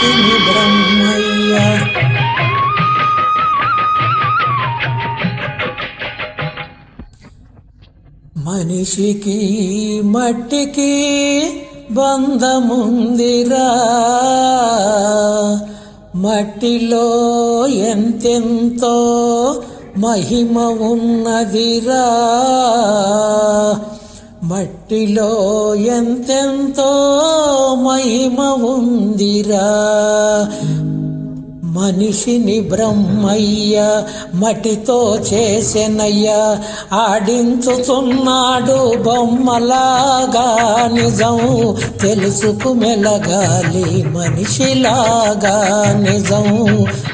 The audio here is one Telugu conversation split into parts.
మనిషిని బ్రహ్మయ్య. మనిషికి మట్టికి బంధముందిరా, మట్టిలో ఎంతెంతో మహిమ ఉన్నదిరా, మట్టిలో ఎంతెంతో మహిమ ఉందిరా. మనిషిని బ్రహ్మయ్య మట్టితో చేసెనయ్యా, ఆడించుతున్నాడు బొమ్మలాగా. నిజం తెలుసుకు మెలగాలి మనిషిలాగా, నిజం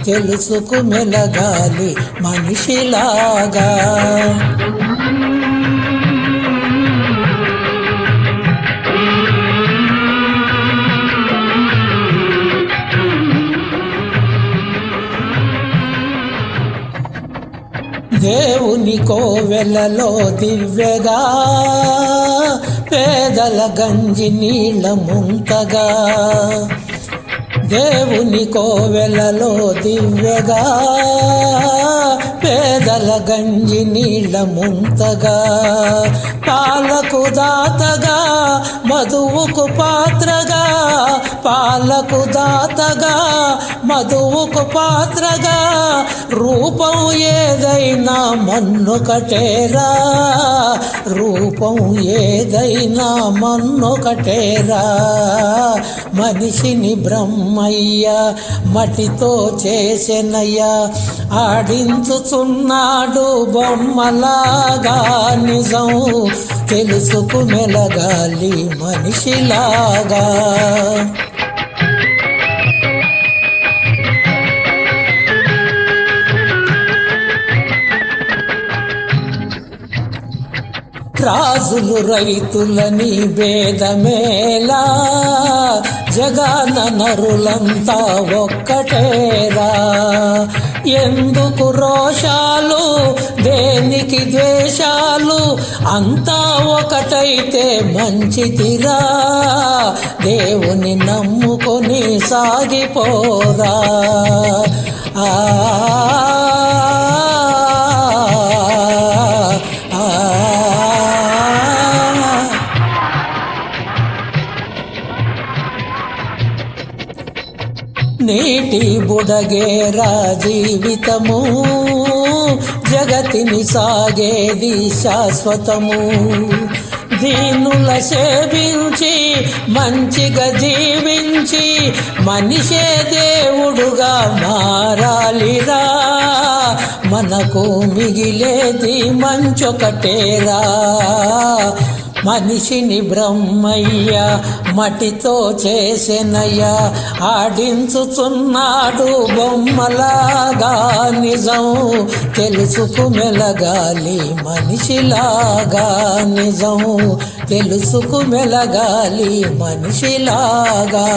తెలుసుకు మెలగాలి మనిషిలాగా. దేవుని కోవెలలో దివ్యగా, పేదల గంజి నీళ్ళ ముంతగా. దేవుని కోవెలలో దివ్యగా, పేదల గంజి నీళ్ళ ముంతగా. పాలకు దాతగా, మధువుకు పాత్రగా, పాలకు దాతగా, మధువుకు పాత్రగా. రూపం ఏదైనా మన్నొకటేరా, రూపం ఏదైనా మన్నొకటేరా. మనిషిని బ్రహ్మయ్య మట్టితో చేసెనయ్యా, ఆడించుచున్నాడు బొమ్మలాగా. నిజం తెలుసుకు మెలగాలి మనిషిలాగా. రాజులు రైతులని భేదమేలా, జగాన నరులంతా ఒక్కటేరా. ఎందుకు రోషాలు, దేనికి ద్వేషాలు, అంతా ఒకటైతే మంచిదిరా. దేవుని నమ్ముకొని సాగిపోరా. ఆ నీటి బుడగేరా జీవితము, జగతిని సాగేది శాశ్వతము. దీనుల సేవించి మంచిగా జీవించి, మనిషే దేవుడుగా మారాలిరా. మనకు మిగిలేది మంచొకటేరా. మనిషిని బ్రహ్మయ్య మట్టితో చేసెనయ్యా, ఆడించుచున్నాడు బొమ్మలాగా. నిజం తెలుసుకు మెలగాలి మనిషిలాగా, నిజం తెలుసుకు మెలగాలి మనిషిలాగా.